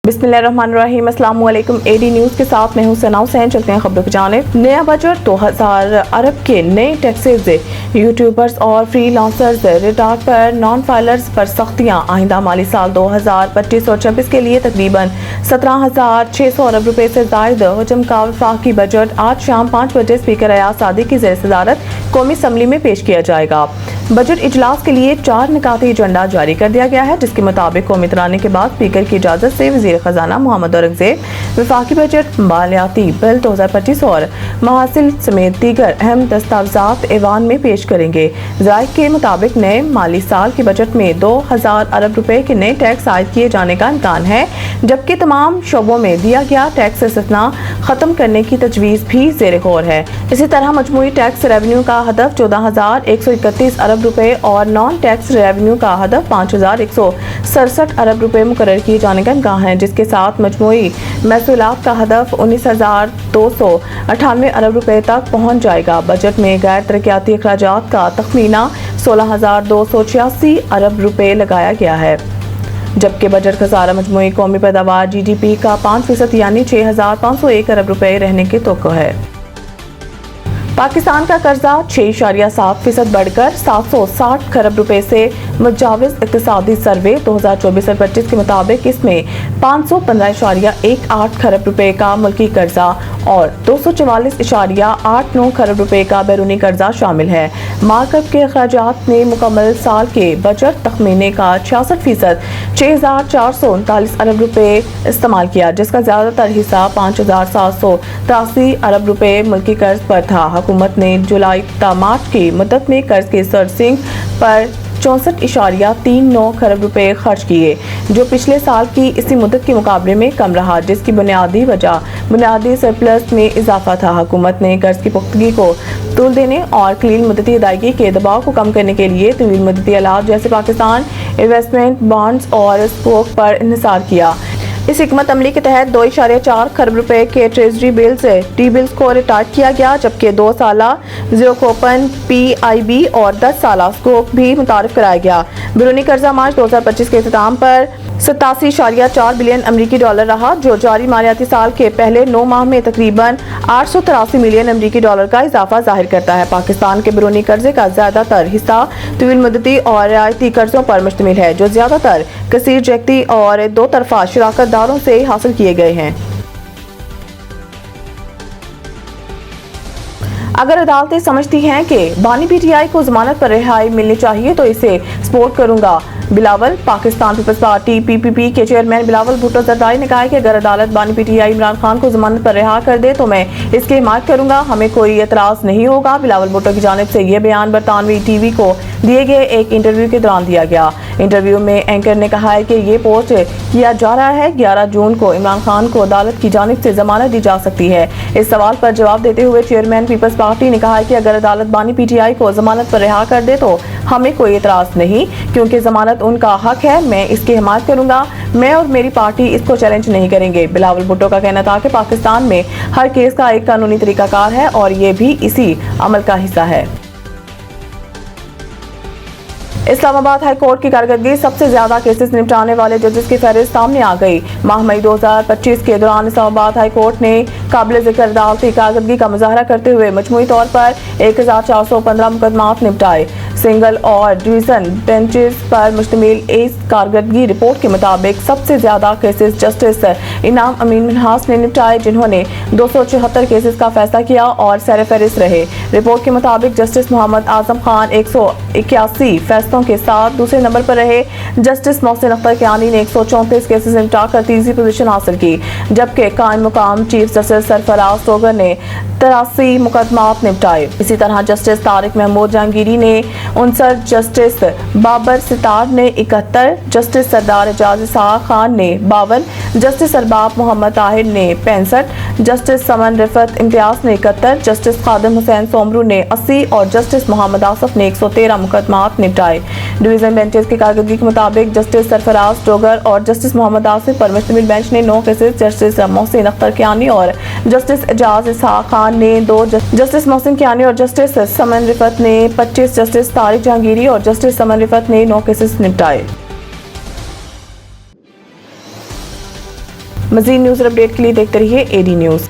बिस्मिल्लाहिर्रहमानिर्रहीम। अस्सलाम वालेकुम। एडी न्यूज़ के साथ मैं हूं सना हुसैन। चलते हैं खबरों की जानिब। नया बजट 2000 अरब के नए टैक्सेस, यूट्यूबर्स और फ्रीलांसर्स रिटार्ड पर नॉन फाइलर्स पर सख्तियां। आइंदा माली साल 2025 और 26 के लिए तकरीबन 17,600 अरब रुपए से जायद हजम का वफाकी बजट आज शाम 5 बजे स्पीकर अयाज सादी की ज़ेर सदारत कौमी असम्बली में पेश किया जाएगा। बजट इजलास के लिए 4 निकाती एजेंडा जारी कर दिया गया है, जिसके मुताबिक कौमी तराने के बाद स्पीकर की इजाजत से वज़ीर खजाना मोहम्मद औरंगजेब वफाकी बजट, मालियाती बिल 2025 और महासिल समेत दीगर अहम दस्तावेजात ऐवान में पेश करेंगे। ज़राइक के मुताबिक नए माली साल के बजट में 2000 अरब रुपए के नए टैक्स आयद किए जाने का इम्कान है, जबकि तमाम शोबों में दिया गया टैक्स इस्तिस्ना खत्म करने की तजवीज़ भी ज़ेर गौर है। इसी तरह मजमूई टैक्स रेवेन्यू का हदफ 14,131 अरब रुपए और नॉन टैक्स रेवेन्यू का हदफ 5,167 अरब रुपए मुकर्रर किए जाने का इम्कान है, जिसके साथ मजमूई महसूलात का हदफ 19,298 अरब रुपए तक पहुँच जाएगा। बजट में गैर तरक्याती अखराजात का तखमीना 16,286 अरब रुपए लगाया गया है, जबकि बजट खसारा मजमूई कौमी पैदावार GDP का 5% यानी 6,501 अरब रुपए रहने की तवक्को है। पाकिस्तान का कर्जा 6.7% बढ़कर 760 खरब रुपए से मुजाविज। इक्तिसादी सर्वे 2024-25 के मुताबिक इसमें 515.18 खरब रुपए का मुल्की कर्जा और 244.89 खरब रुपए का बैरूनी कर्जा शामिल है। मार्कअप के अखराजात ने मुकम्मल साल के बजट तखमीने का 66% 6,439 अरब रुपए इस्तेमाल किया, जिसका ज्यादातर हिस्सा 5,783 अरब रुपए मुल्की कर्ज पर था। हुकूमत ने जुलाई ता मार्च की मुद्दत में कर्ज की सर्विसिंग पर 64.39 खरब रुपए खर्च किए, जो पिछले साल की इसी मुद्दत के मुकाबले में कम रहा, जिसकी बुनियादी वजह बुनियादी सरप्लस में इजाफा था। हुकूमत ने कर्ज की पुख्तगी को तूल देने और कलील मुद्दती अदायगी के दबाव को कम करने के लिए तवील मुद्दती आलात जैसे पाकिस्तान इन्वेस्टमेंट बॉन्ड्स और स्पोक पर इन्हिसार किया। इस हिकमत अमली के तहत 2.4 खरब रुपए के ट्रेजरी बिल्स टी बिल्स को रिटार्ड किया गया, जबकि 2 साला जीरो कूपन PIB और 10 साला स्कोप भी मुतारिफ कराया गया। बैरूनी कर्जा मार्च 2025 के इख्तिताम पर 87.4 बिलियन अमरीकी डॉलर रहा, जो जारी मालियाती साल के पहले 9 माह में तकरीबन 883 मिलियन अमरीकी डॉलर का इजाफा जाहिर करता है। पाकिस्तान के बैरूनी कर्जे का ज्यादातर हिस्सा तवील मुद्दती और रियायती कर्जों पर मुश्तमिल है, जो ज्यादातर कसीर जहती और दो तरफा शराकतदारों से हासिल किए गए हैं। अगर अदालतें समझती हैं कि बानी PTI को जमानत पर रिहाई मिलनी चाहिए तो इसे सपोर्ट करूंगा। Bilawal. Pakistan Peoples Party PPP के चेयरमैन बिलावल भुट्टो जरदारी ने कहा है कि अगर अदालत बानी PTI इमरान खान को जमानत पर रिहा कर दे तो मैं इसकी हिमायत करूंगा, हमें कोई एतराज नहीं होगा। बिलावल भुट्टो की जानिब से यह बयान बरतानवी TV को दिए गए एक इंटरव्यू के दौरान दिया गया। इंटरव्यू में एंकर ने कहा है कि ये पोस्ट किया जा रहा है 11 जून को इमरान खान को अदालत की जानिब से जमानत दी जा सकती है। इस सवाल पर जवाब देते हुए चेयरमैन पीपल्स पार्टी ने कहा है कि अगर अदालत बानी PTI को जमानत पर रिहा कर दे तो हमें कोई एतराज नहीं, क्योंकि जमानत उनका हक है, मैं इसकी हिमायत करूंगा। मैं और मेरी पार्टी इसको चैलेंज नहीं करेंगे। बिलावल भुट्टो का कहना था कि पाकिस्तान में हर केस का एक कानूनी तरीकाकार है और ये भी इसी अमल का हिस्सा है। इस्लामाबाद हाई कोर्ट की कारकर्दगी सबसे ज्यादा केसेस निपटाने वाले जजेस की फहरिस्त सामने आ गई। माह मई 2025 के दौरान इस्लामाबाद हाई कोर्ट ने काबिल जिक्र अदालती कारकर्दगी का मुजाहरा करते हुए मजमूई तौर पर 1,415 मुकदमात निपटाए। सिंगल और डिवीजन बेंचेस पर मुश्तमिल इस कारकर्दगी रिपोर्ट के मुताबिक सबसे ज्यादा केसेस जस्टिस इनाम अमीन मिन्हास ने निपटाए, जिन्होंने 274 केसेस का फैसला किया और सर फहरिस्त रहे। रिपोर्ट के मुताबिक जस्टिस मोहम्मद आजम खान 181 फैसलों के साथ दूसरे नंबर पर रहे। जस्टिस मोहसिन अख्तर कियानी ने 134 केसेस निपटाकर तीसरी पोजीशन हासिल की, जबकि कायम मुकाम चीफ जस्टिस सरफराज तोगर ने 83 मुकदमात निपटाए। इसी तरह जस्टिस तारिक महमूद जहांगीरी ने 59, जस्टिस बाबर सितार ने 71, जस्टिस सरदार एजाज इसहाक खान ने 52, जस्टिस अरबाब मोहम्मद ताहिर ने 65, जस्टिस समन रिफत इम्तियाज ने 71, जस्टिस खादिम हुसैन सोमरू ने 80 और जस्टिस मोहम्मद आसफ ने 113 मुकदमात निपटाए। डिवीजन बेंचेस की कारकर्दगी के मुताबिक जस्टिस सरफराज टोगर और जस्टिस मोहम्मद आसिफ पर मुश्तमिल बेंच ने 9 केसेस, जस्टिस मोहसिन अख्तर कियानी और जस्टिस एजाज इसहाक खान ने 2, जस्टिस मोहसिन कियानी और जस्टिस समन रिफत ने 25, जस्टिस तारिक जहांगीरी और जस्टिस समन रिफत ने 9 केसेस निपटाए। मजीद न्यूज अपडेट के लिए देखते रहिए AD न्यूज।